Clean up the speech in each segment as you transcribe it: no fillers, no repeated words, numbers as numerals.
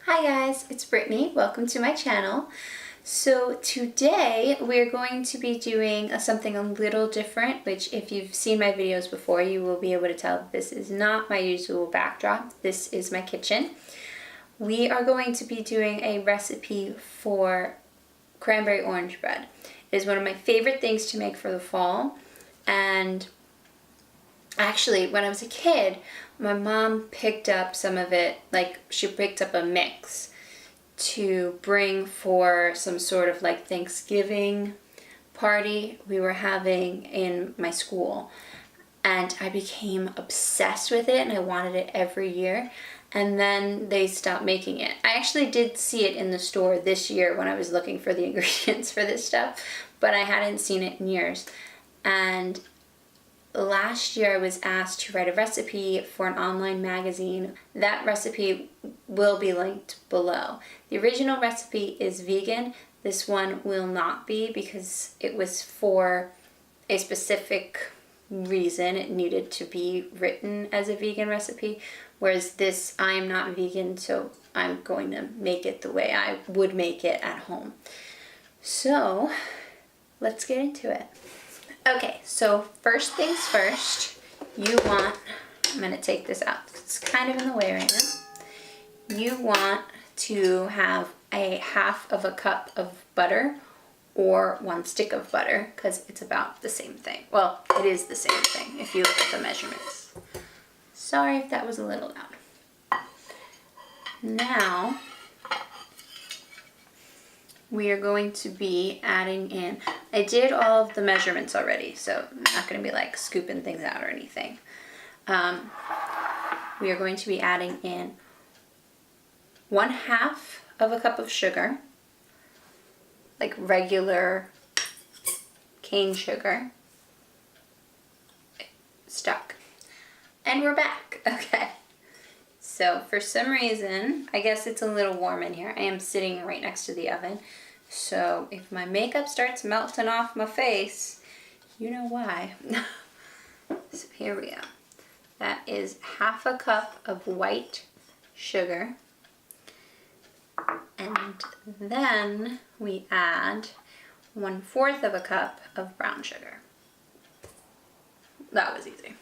Hi guys, it's Brittany. Welcome to my channel. So today we're going to be doing something a little different, which if you've seen my videos before, you will be able to tell this is not my usual backdrop. This is my kitchen. We are going to be doing a recipe for cranberry orange bread. It is one of my favorite things to make for the fall, and actually, when I was a kid, my mom picked up some of it, like she picked up a mix to bring for some sort of like Thanksgiving party we were having in my school. And I became obsessed with it and I wanted it every year. And then they stopped making it. I actually did see it in the store this year when I was looking for the ingredients for this stuff, but I hadn't seen it in years. And last year I was asked to write a recipe for an online magazine. That recipe will be linked below. The original recipe is vegan. This one will not be because it was for a specific reason. It needed to be written as a vegan recipe, whereas this, I am not vegan, so I'm going to make it the way I would make it at home. So let's get into it. Okay, so first things first, I'm going to take this out. It's kind of in the way right now. You want to have a half of a cup of butter or 1 stick of butter because it's about the same thing. Well, it is the same thing if you look at the measurements. Sorry if that was a little loud. Now, we are going to be adding in, I did all of the measurements already, so I'm not going to be like scooping things out or anything. We are going to be adding in 1/2 of a cup of sugar, like regular cane sugar. Stuck. And we're back. Okay. So for some reason, I guess it's a little warm in here. I am sitting right next to the oven. So if my makeup starts melting off my face, you know why. So here we go. That is 1/2 cup of white sugar. And then we add 1/4 of a cup of brown sugar. That was easy.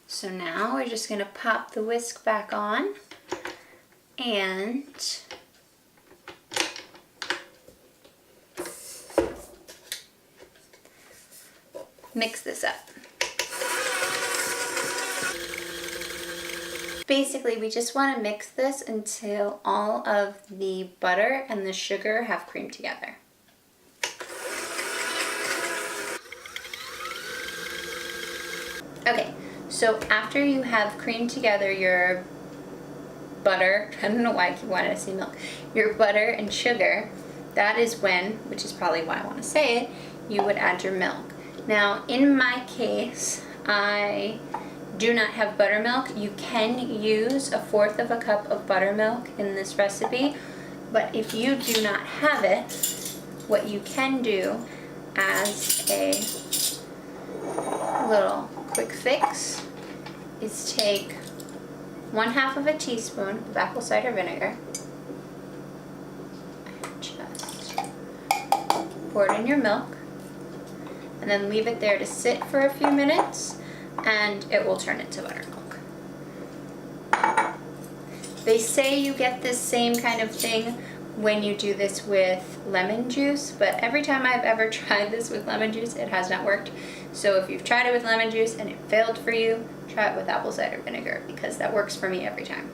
So now we're just going to pop the whisk back on and mix this up. Basically, we just want to mix this until all of the butter and the sugar have creamed together. Okay. So after you have creamed together your butter, I don't know why I keep wanting to say milk, your butter and sugar, that is when, which is probably why I want to say it, you would add your milk. Now in my case, I do not have buttermilk. You can use 1/4 of a cup of buttermilk in this recipe, but if you do not have it, what you can do as a little quick fix is take 1/2 of a teaspoon of apple cider vinegar and just pour it in your milk and then leave it there to sit for a few minutes and it will turn into buttermilk. They say you get this same kind of thing when you do this with lemon juice, but every time I've ever tried this with lemon juice, it has not worked. So if you've tried it with lemon juice and it failed for you, try it with apple cider vinegar because that works for me every time.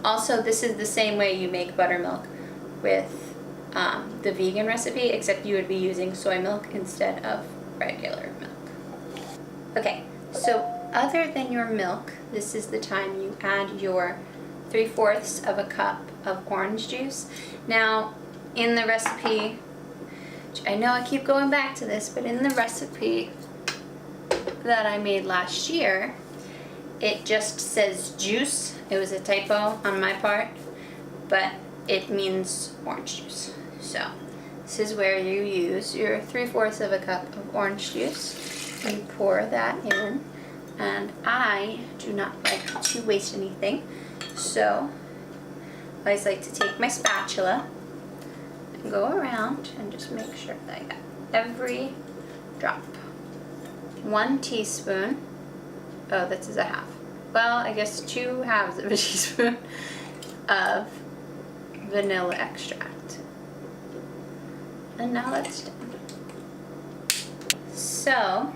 Also, this is the same way you make buttermilk with the vegan recipe, except you would be using soy milk instead of regular milk. Okay, so other than your milk, this is the time you add your 3/4 of a cup of orange juice. Now, in the recipe, I know I keep going back to this, but in the recipe that I made last year, it just says juice. It was a typo on my part, but it means orange juice. So This is where you use your 3/4 of a cup of orange juice. You pour that in, and I do not like to waste anything, so I always like to take my spatula and go around and just make sure that I got every drop. 1 teaspoon, oh, this is a half. Well, I guess 2 halves of a teaspoon of vanilla extract. And now that's done. So,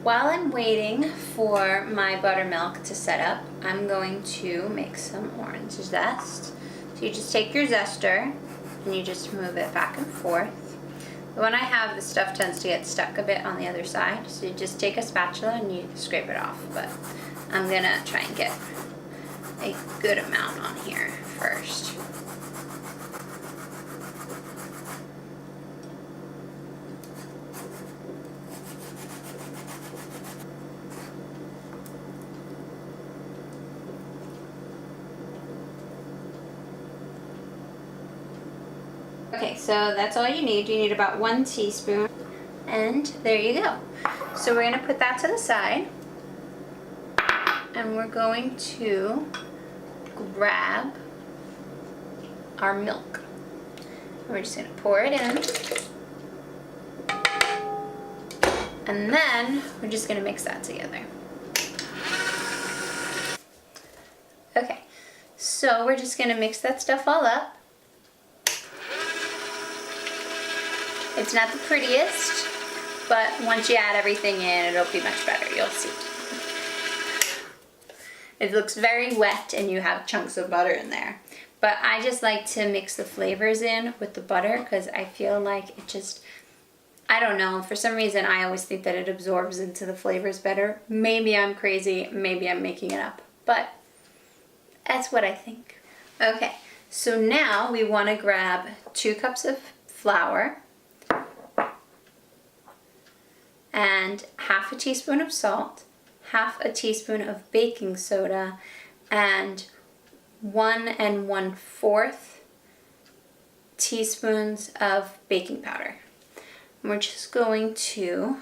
while I'm waiting for my buttermilk to set up, I'm going to make some orange zest. So you just take your zester and you just move it back and forth. The one I have, the stuff tends to get stuck a bit on the other side, so you just take a spatula and you scrape it off. But I'm gonna try and get a good amount on here first. Okay, so that's all you need. You need about 1 teaspoon. And there you go. So we're gonna put that to the side. And we're going to grab our milk. We're just gonna pour it in. And then we're just gonna mix that together. Okay, so we're just gonna mix that stuff all up. It's not the prettiest, but once you add everything in, it'll be much better, you'll see. It looks very wet and you have chunks of butter in there. But I just like to mix the flavors in with the butter because I feel like it just, I don't know, for some reason I always think that it absorbs into the flavors better. Maybe I'm crazy, maybe I'm making it up, but that's what I think. Okay, so now we want to grab 2 cups of flour and half a teaspoon of salt, half a teaspoon of baking soda, and 1 1/4 teaspoons of baking powder. And we're just going to,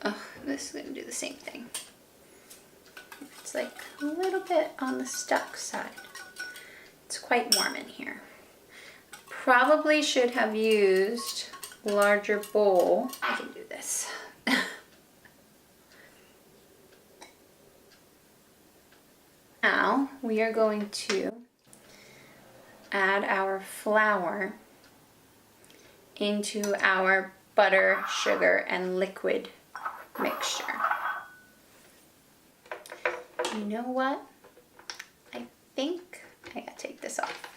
oh, this is going to do the same thing. It's like a little bit on the stuck side. It's quite warm in here. Probably should have used a larger bowl. I can do this. Now we are going to add our flour into our butter, sugar, and liquid mixture. You know what? I think I gotta take this off.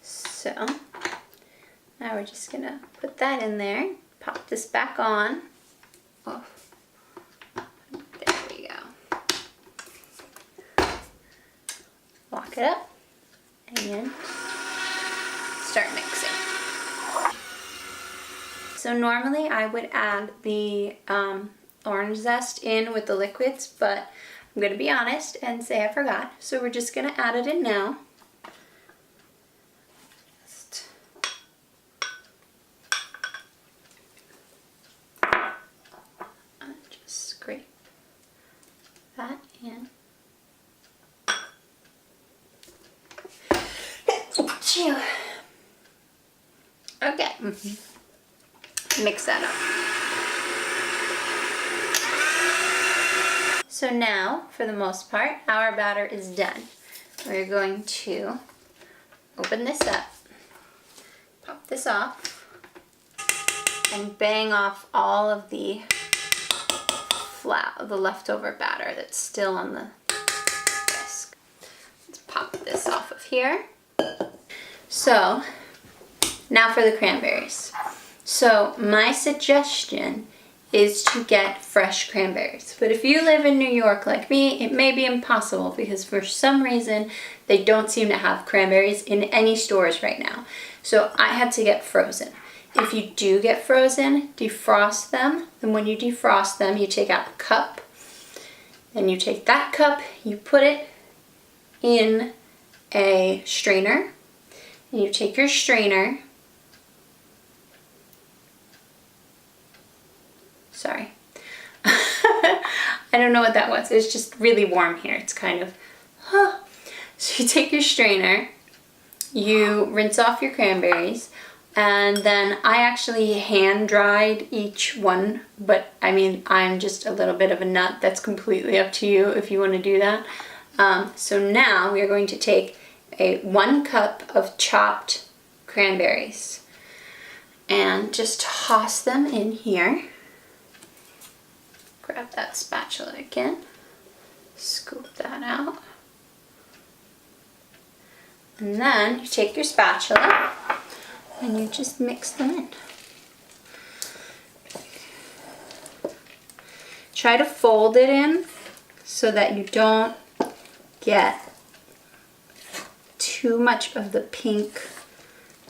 So now we're just gonna put that in there, pop this back on. Oh, there we go. Lock it up and start mixing. So normally I would add the orange zest in with the liquids, but I'm gonna be honest and say I forgot. So we're just gonna add it in now. Scrape that in. Okay, mix that up. So now, for the most part, our batter is done. We're going to open this up, pop this off, and bang off all of the leftover batter that's still on the whisk. Let's pop this off of here. So now for the cranberries. So my suggestion is to get fresh cranberries. But if you live in New York like me, it may be impossible because for some reason they don't seem to have cranberries in any stores right now. So I had to get frozen. If you do get frozen, defrost them. And when you defrost them, you take out the cup. Then you take that cup, you put it in a strainer. And you take your strainer. Sorry. I don't know what that was. It's just really warm here. It's kind of, So you take your strainer, you rinse off your cranberries, and then I actually hand dried each one, but I mean, I'm just a little bit of a nut. That's completely up to you if you want to do that. So now we are going to take 1 cup of chopped cranberries and just toss them in here. Grab that spatula again, scoop that out. And then you take your spatula and you just mix them in. Try to fold it in so that you don't get too much of the pink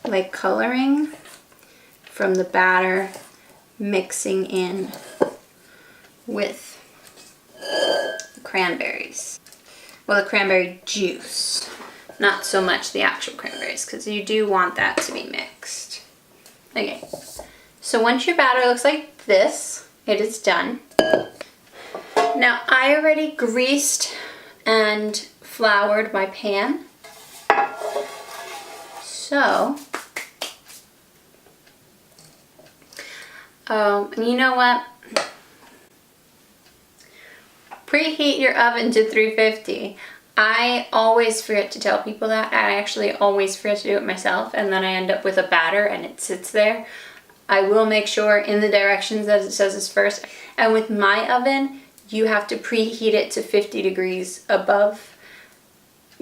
like coloring from the batter mixing in with the cranberries. Well, the cranberry juice. Not so much the actual cranberries, because you do want that to be mixed. Okay, so once your batter looks like this, it is done. Now, I already greased and floured my pan. So, and you know what? Preheat your oven to 350. I always forget to tell people that. I actually always forget to do it myself, and then I end up with a batter and it sits there. I will make sure in the directions that it says this first. And with my oven, you have to preheat it to 50 degrees above.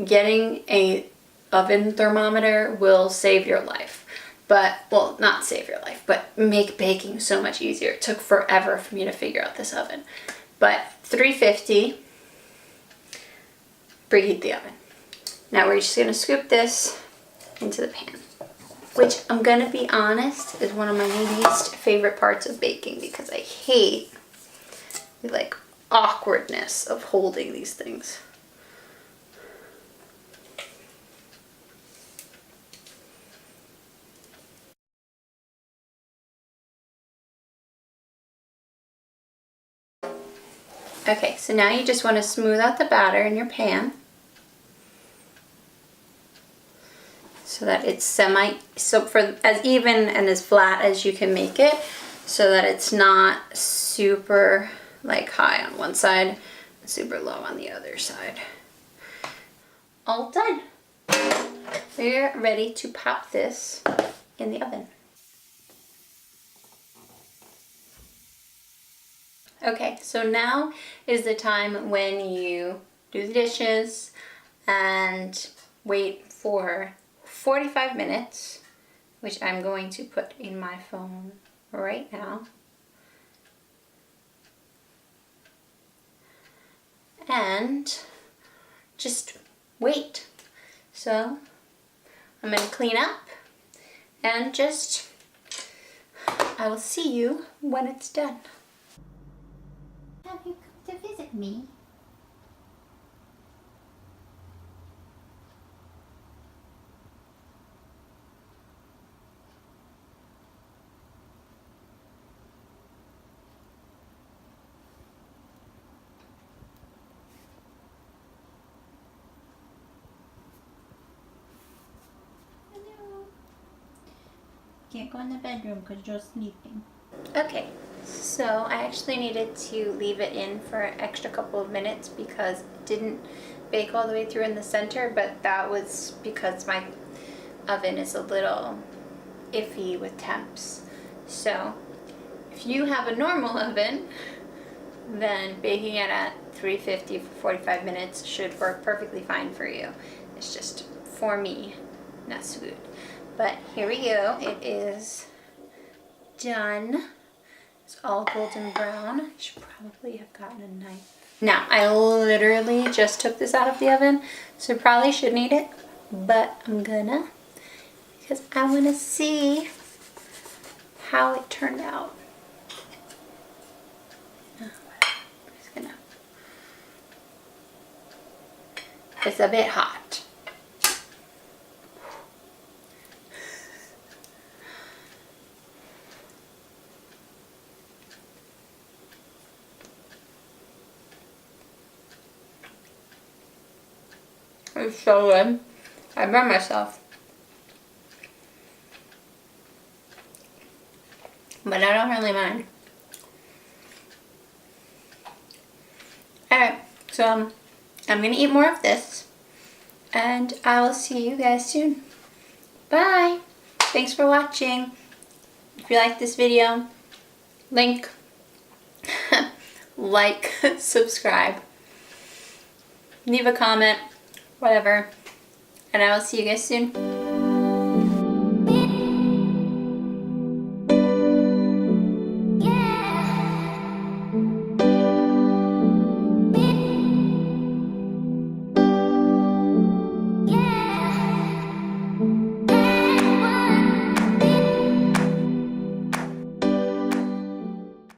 Getting a oven thermometer will save your life. But, well, not save your life, but make baking so much easier. It took forever for me to figure out this oven. But 350. Preheat the oven. Now we're just going to scoop this into the pan, which I'm going to be honest is one of my least favorite parts of baking because I hate the like awkwardness of holding these things. Okay, so now you just want to smooth out the batter in your pan so that it's for as even and as flat as you can make it, so that it's not super like high on one side and super low on the other side. All done. We're ready to pop this in the oven. Okay, so now is the time when you do the dishes and wait for 45 minutes, which I'm going to put in my phone right now. And just wait. So I'm going to clean up and I will see you when it's done. Have you come to visit me? Hello. Can't go in the bedroom because you're sleeping. Okay. So I actually needed to leave it in for an extra couple of minutes because it didn't bake all the way through in the center, but that was because my oven is a little iffy with temps. So if you have a normal oven, then baking it at 350 for 45 minutes should work perfectly fine for you. It's just, for me, not so good. But here we go. It is done. It's all golden brown. I should probably have gotten a knife. Now, I literally just took this out of the oven, so probably shouldn't eat it, but I'm gonna, because I want to see how it turned out. It's a bit hot. It's so good. I burned myself. But I don't really mind. Alright, so I'm gonna eat more of this. And I will see you guys soon. Bye! Thanks for watching. If you like this video, like, subscribe, leave a comment, whatever. And I will see you guys soon.